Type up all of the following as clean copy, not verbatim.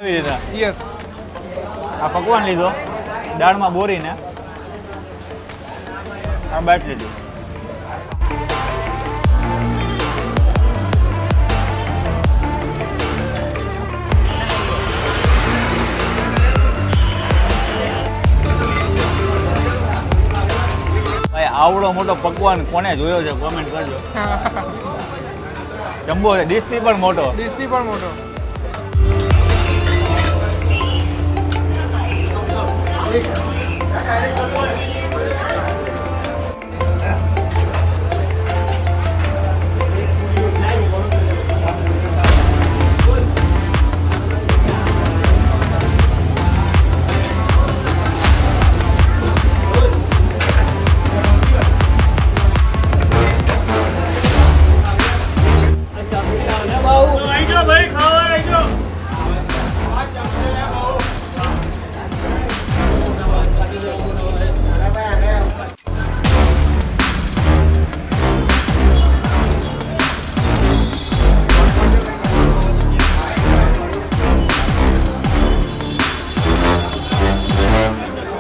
આવી રીતે યસ. આ પકવાન લીધો, દાળમાં બોરીને આ બાટ લીધું. ભાઈ આવડો મોટો પકવાન કોને જોયો છે કોમેન્ટ કરજો. જમ્બો છે, ડીશથી પણ મોટો. ડીશથી પણ મોટો.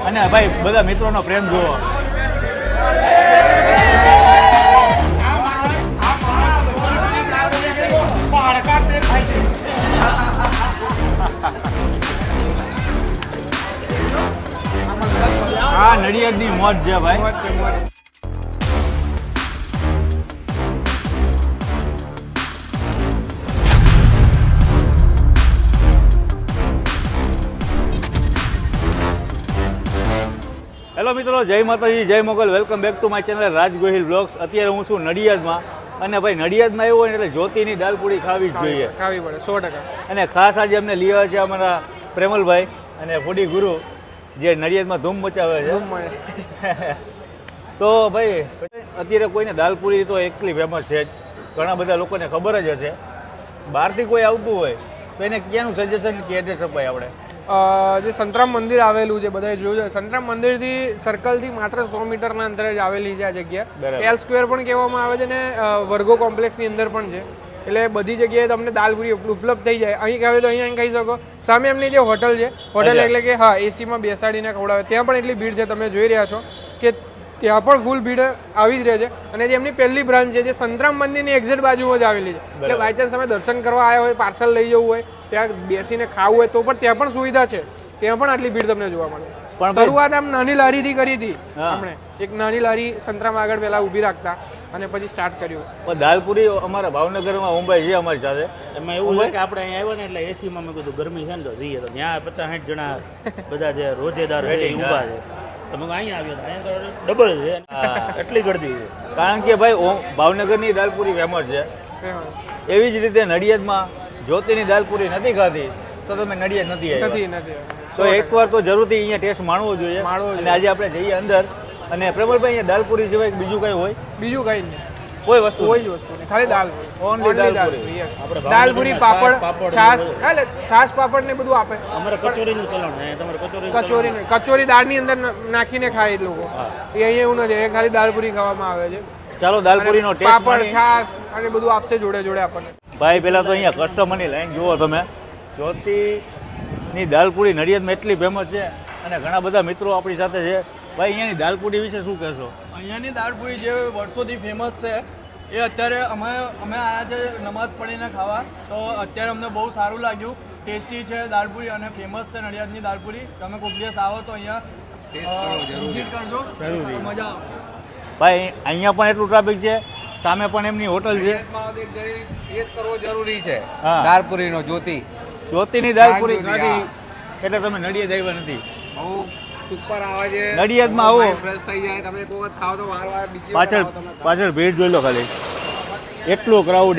અને ભાઈ બધા મિત્રોનો પ્રેમ જુઓ. આ નડિયાદની મોજ છે ભાઈ. હેલો મિત્રો, જય માતાજી, જય Mogal. Welcome back to my channel Raj Gohil blogs. અત્યારે હું છું નડિયાદમાં, અને ભાઈ નડિયાદમાં એવું હોય ને એટલે જ્યોતિની દાલપુરી ખાવી જ જોઈએ. ખાવી પડે 100%. અને ખાસ આજે અમને લીધા છે અમારા પ્રેમલભાઈ અને ફૂડી ગુરુ, જે નડિયાદમાં ધૂમ મચાવે છે. તો ભાઈ અત્યારે કોઈને દાલપુરી તો એકલી ફેમસ છે જ, ઘણા બધા લોકોને ખબર જ હશે. બહારથી કોઈ આવતું હોય તો એને ક્યાંનું સજેશન કે એડ્રેસ અપાય આપણે? જે સંતરામ મંદિર આવેલું છે, બધાએ જોયું છે. સંતરામ મંદિરથી સર્કલથી માત્ર 100 મીટરના અંતરે જ આવેલી છે આ જગ્યા. એલ સ્ક્વેર પણ કહેવામાં આવે છે ને વર્ગો કોમ્પ્લેક્સની અંદર પણ છે. એટલે બધી જગ્યાએ તમને દાલપુરી ઉપલબ્ધ થઈ જાય. અહીં ખાવે તો અહીંયા ખાઈ શકો. સામે એમની જે હોટલ છે, હોટલ એટલે કે હા એસીમાં બેસાડીને ખવડાવે. ત્યાં પણ એટલી ભીડ છે, તમે જોઈ રહ્યા છો કે ત્યાં પણ ફૂલ ભીડ આવી જ રહે છે. અને જે એમની પહેલી બ્રાન્ચ છે, જે સંતરામ મંદિરની એક્ઝેક્ટ બાજુમાં જ આવેલી છે. એટલે બાય ચાન્સ તમે દર્શન કરવા આવ્યા હોય, પાર્સલ લઈ જવું હોય, ત્યાં બેસીને ખાવું હોય તો પણ ત્યાં પણ સુવિધા છે. ત્યાં પણ આટલી ભીડ તમને જોવા મળે. શરૂઆત આમ નાની લારીથી કરી હતી આપણે. એક નાની લારી સંતરામ આગળ પહેલા ઊભી રાખતા અને પછી સ્ટાર્ટ કર્યું. દાલપુરી અમારા ભાવનગરમાં મુંબઈ છે અમારી સાથે. એમાં એવું છે કે આપણે અહીંયા આવ્યા ને એટલે એસીમાં મેં કીધું ગરમી છે ને તો જઈએ તો ત્યાં 50-60 જણા બધા જે રોજેદાર ઊભા છે. તમે અહીંયા આવ્યો અહીંયા તો ડબલ છે, એટલી ગળદી છે. કારણ કે ભાઈ ભાવનગરની દાલપુરી ફેમસ છે. એવી જ રીતે નડિયાદમાં જ્યોતિની દાલપુરી નથી ખાધી તો તમે નડિયાદ નથી આવ્યા. તો એકવાર તો જરૂરથી અહીંયા ટેસ્ટ માણવો જોઈએ. અને આજે આપણે જઈએ અંદર. અને પ્રેમલભાઈ અહીંયા દાલપુરી સિવાય બીજું કઈ હોય? બીજું કઈ નહીં, કોઈ વસ્તુ કોઈ જ વસ્તુ નહીં, ખાલી દાલપુરી. ઓનલી દાલપુરી. દાલપુરી, પાપડ, છાશ, એટલે છાશ પાપડ ને બધું આપે. અમારે કચોરીનું ચલણ છે. તમારે કચોરી નહીં, કચોરી દાળની અંદર નાખીને ખાય એ લોકો. એ અહીંયા એવું નથી, એ ખાલી દાલપુરી ખાવામાં આવે છે. ચાલો દાલપુરીનો ટેસ્ટ. પાપડ, છાશ અને બધું આપશે જોડે જોડે આપણને. ભાઈ પહેલા તો અહીંયા કસ્ટમરની લાઈન જુઓ તમે. જ્યોતિની દાલપુરી નડિયાદમાં એટલી ફેમસ છે અને ઘણા બધા મિત્રો આપણી સાથે છે. ભાઈ અહીંયાની દાલપુરી વિશે શું કહેશો? અહીંયાની દાળપુરી જે વર્ષોથી ફેમસ છે એ અત્યારે અમે આવ્યા છે નમાઝ પડીને ખાવા, તો અત્યારે અમને બહુ સારું લાગ્યું. ટેસ્ટી છે દાળપુરી અને ફેમસ છે નડિયાદની દાળપુરી. તમે કોઈ દિવસ આવો તો અહીંયા વિઝિટ કરજો, મજા આવે. ભાઈ અહીંયા પણ એટલું ટ્રાફિક છે, સામે પણ એમની હોટલ છે. ટેસ્ટ કરવો જરૂરી છે દાળપુરીનો. જ્યોતિની દાળપુરી ખાધી એટલે તમે નડિયાદ આવ્યા નથી. બહુ સુપર આવે છે. નડિયાદમાં આવો, ફ્રેશ થઈ જાય. તમે એક વખત ખાવ તો વાર બીજી પાછળ ભીડ જોઈ લો ખાલી. એટલું ક્રાઉડ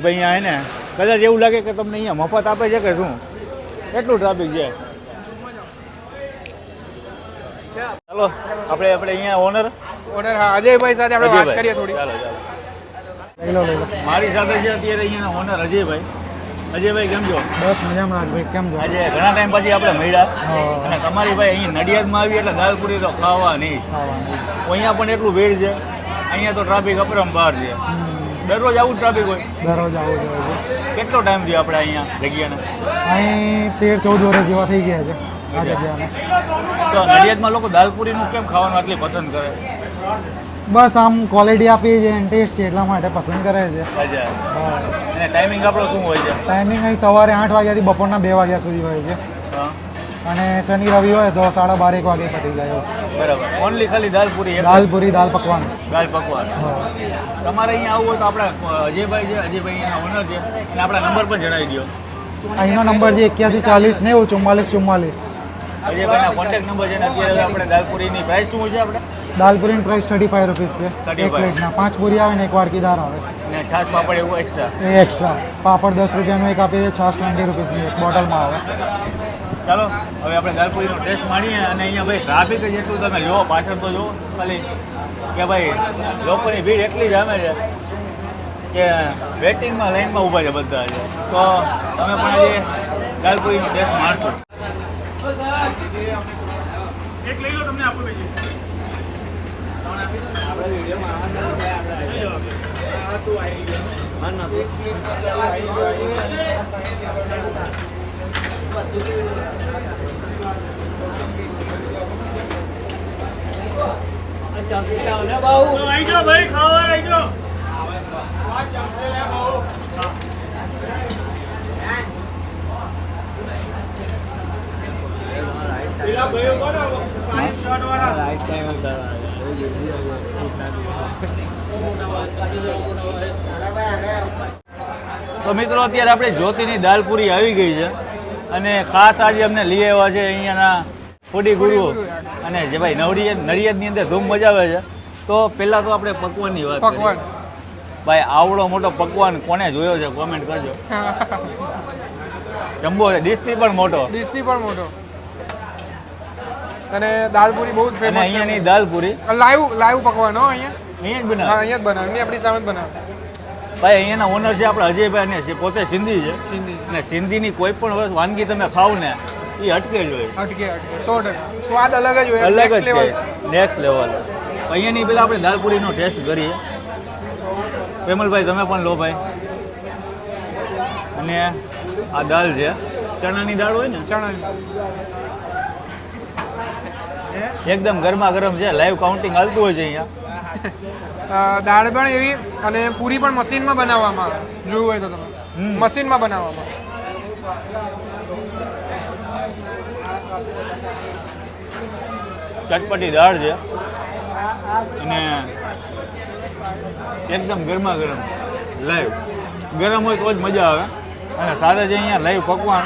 ભાઈ અહીંયા હે ને, કદાચ એવું લાગે કે તમને અહીંયા મફત આપે છે કે શું, એટલું ટ્રાફિક છે. ચાલો આપણે અહીંયા ઓનર હા અજયભાઈ સાથે આપણે વાત કરીએ થોડી. ચાલો મારી સાથે છે અત્યારે અહીંયાના ઓનર અજયભાઈ. અજયભાઈ કેમ છો? બસ મજામાં રાજભાઈ, કેમ છો? આજે ઘણા ટાઈમ પછી આપણે મળ્યા અને તમારી ભાઈ અહીં નડિયાદમાં આવી એટલે દાલપુરી તો ખાવા નહીં. અહીંયા પણ એટલું ભીડ છે, અહીંયા તો ટ્રાફિક અપરંપાર છે. દરરોજ આવું ટ્રાફિક હોય? દરરોજ આવું જ હોય છે. કેટલો ટાઈમ થયો આપણે અહીંયા જગ્યાને? અહીં 13-14 વર્ષ જેવા થઈ ગયા છે આ જગ્યાને. તો નડિયાદમાં લોકો દાલપુરીનું કેમ ખાવાનું આટલી પસંદ કરે? બસ આમ ક્વોલિટી આપી છે અને ટેસ્ટ છે એટલા માટે પસંદ કરે છે. અચ્છા. અને ટાઈમિંગ આપણો શું હોય છે? ટાઈમિંગ અહીં સવારે 8 વાગ્યાથી બપોરના 2 વાગ્યા સુધી હોય છે હા, અને શનિ રવિ હોય તો 12:30 1 વાગે પતી જાય. બરાબર. ઓનલી ખાલી દાલપુરી? દાલપુરી દાલ પકવાન. દાલ પકવાન. તમારે અહીંયા આવવું હોય તો આપણા અજયભાઈ છે, અજયભાઈ અહીંયાના ઓનર છે, અને આપણા નંબર પણ જણાવી દો. અહીંનો નંબર છે 81 40 90 44 44. અજયભાઈના કોન્ટેક્ટ નંબર છે. અને અત્યારે આપણે દાલપુરીની પ્રાઇસ શું છે આપણે? દાલપુરીની પ્રાઇસ 35 રૂપીસ છે 35. એક પ્લેટના. 5 પૂરી આવે ને એક વાડકીદાર આવે અને છાશ પાપડ એવું એક્સ્ટ્રા? એ એક્સ્ટ્રા. પાપડ 10 રૂપિયાનું એક આપીએ છીએ, છાશ 20 રૂપીસની એક બોટલમાં આવે. ચાલો હવે આપણે દાલપુરીનો ટેસ્ટ માણીએ. અને અહીંયા ભાઈ ટ્રાફિક જ એટલું તમે જુઓ, પાછળ તો જુઓ ખાલી કે ભાઈ લોકોની ભીડ એટલી જ આવે છે કે વેટિંગમાં લાઈનમાં ઊભા છે બધા છે. તો તમે પણ આજે દાલપુરીનો ટેસ્ટ માણશો. એક લઈ લો, તમને આપો બીજી. આવી જાઓ ભાઈ, ખાવા આવી જાઓ. તો મિત્રો અત્યારે આપણે જ્યોતિની દાલપુરી આવી ગઈ છે અને ખાસ આજે અમને લઈ આવ્યા છે અહીંયાના ફૂડી ગુરુઓ. અને જે ભાઈ નડિયાદની અંદર ધૂમ મજાવે છે. તો પહેલાં તો આપણે પકવાનની વાત પકવાન કરીએ. ભાઈ આવડો મોટો પકવાન કોને જોયો છે કોમેન્ટ કરજો. જમ્બો છે, ડીશથી પણ મોટો. ડીશથી પણ મોટો. અને દાલપુરી બહુ જ અને ફેમસ છે. અહીંયાની દાલપુરી લાઈવ પકવાન હો અહીંયા. અહીંયા જ હા, બનાવે. અહીંયા જ બનાવે. આપણી સામે જ બનાવે. ભાઈ અહીંયાના ઓનર છે આપણા અજયભાઈ, અને છે પોતે સિંધી છે. સિંધી અને સિંધીની કોઈ પણ વાનગી તમે ખાવ ને એ અટકે જ હોય. અટકે 100%. સ્વાદ અલગ જ હોય. અલગ next જ level. છે, નેક્સ્ટ લેવલ. અહીંયાની પેલા આપણે દાલપુરીનો ટેસ્ટ કરીએ. પ્રેમલભાઈ તમે પણ લો ભાઈ. અને આ દાલ છે, ચણાની દાળ હોય ને, ચણાની. એકદમ ગરમા ગરમ છે. લાઈવ કાઉન્ટિંગ હાલતું હોય છે અહીંયા. દાળ પણ એવી અને પૂરી પણ મશીનમાં બનાવવામાં આવે. જોયું હોય તો તમે મશીનમાં બનાવવામાં આવે. ચટપટી દાળ છે અને એકદમ ગરમા ગરમ લાઈવ. ગરમ હોય તો જ મજા આવે. અને સાથે જ અહીંયા લાઈવ પકવાન.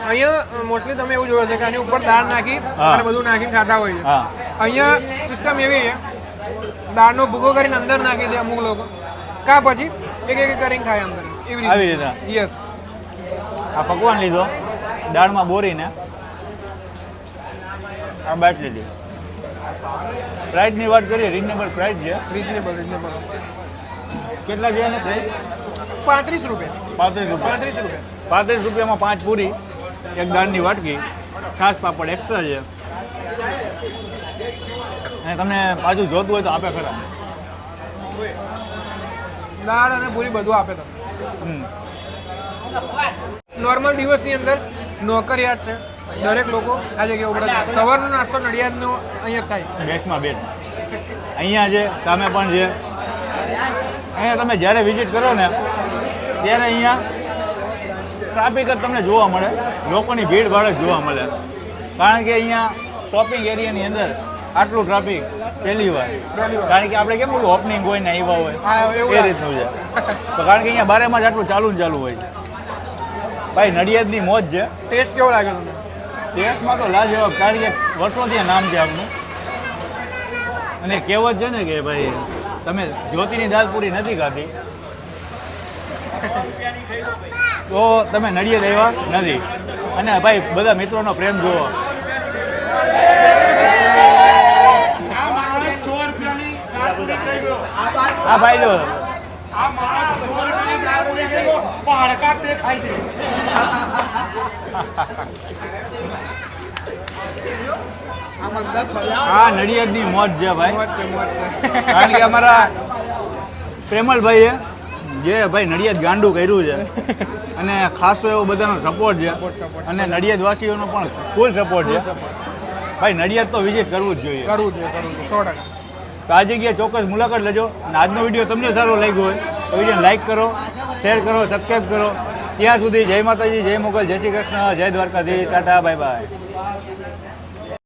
અહીંયા મોસ્ટલી તમે એવું જોયું છે કે આની ઉપર દાળ નાખી હા. અને બધું નાખીને ખાતા હોય છે. હા, અહીંયા સિસ્ટમ એવી છે, દાળનો ભૂકો કરીને અંદર નાખી દે અમુક લોકો, કા પછી એક એક કરીને ખાય અંદર. આવી રીતે. યસ. આ પકવાન લીધો, દાળમાં બોરીને આ બાટ લીધી. પ્રાઇસની વાત કરીએ, રિઝનેબલ પ્રાઇસ છે. રીઝનેબલ. કેટલા છે એને પ્રાઇસ? 35 રૂપિયા. 35 રૂપિયા. 35 રૂપિયા. 35 રૂપિયામાં 5 પૂરી, એક દાળની વાટકી, છાશ પાપડ એક્સ્ટ્રા છે. અને તમને પાછું જોતું હોય તો આપે ખરા. દાળ અને પૂરી બધું આપે તમને. હમ. નોર્મલ દિવસની અંદર નોકરિયાત છે દરેક લોકો આ જગ્યા ઉપર જ આવે. સવારનો નાસ્તો નડિયાદનો અહીંયા જ થાય. બેસ્ટમાં બેસ્ટ. અહીંયા છે, સામે પણ છે. અહીંયા તમે જ્યારે વિઝિટ કરો ને ત્યારે અહીંયા ટ્રાફિક જ તમને જોવા મળે. લોકોની ભીડ ભાડ જ જોવા મળે. કારણ કે અહીંયા શોપિંગ એરિયાની અંદર આટલું ટ્રાફિક પહેલી વાર. કારણ કે આપણે કેમ બોલું ઓપનિંગ હોય ને આવ્યા હોય હા, એવું એ લાગે. રીતનું છે. તો કારણ કે અહીંયા બારેમાં જ આટલું ચાલુ ને ચાલુ હોય છે. ભાઈ નડિયાદની મોજ છે. ટેસ્ટ કેવો લાગે તમને? ટેસ્ટમાં તો લાજવાબ. કારણ કે વર્ષોથી આ નામ છે આપણું. અને કહેવત છે ને કે ભાઈ તમે જ્યોતિની દાલપુરી નથી ખાધી તો તમે નડિયાદ આવ્યા નથી. અને ભાઈ બધા મિત્રોનો પ્રેમ જોવો. હા ભાઈ જો હા નડિયાદની મોજ છે ભાઈ. મોજ છે. કારણ કે અમારા પ્રેમલભાઈએ જે ભાઈ નડિયાદ ગાંડું કર્યું છે અને ખાસો એવો બધાનો સપોર્ટ છે અને નડિયાદ વાસીઓનો પણ ફૂલ સપોર્ટ છે ભાઈ નડિયાદ તો વિઝિટ કરવું જ જોઈએ કરવું જોઈએ 100%. તો આ જગ્યાએ ચોક્કસ મુલાકાત લેજો અને આજનો વિડીયો તમને સારો લાગ્યો હોય તો વિડીયોને લાઈક કરો, શેર કરો, સબસ્ક્રાઈબ કરો. ત્યાં સુધી જય માતાજી, જય મોગલ, જય શ્રી કૃષ્ણ, જય દ્વારકાધીશ, ટાટા, બાય બાય.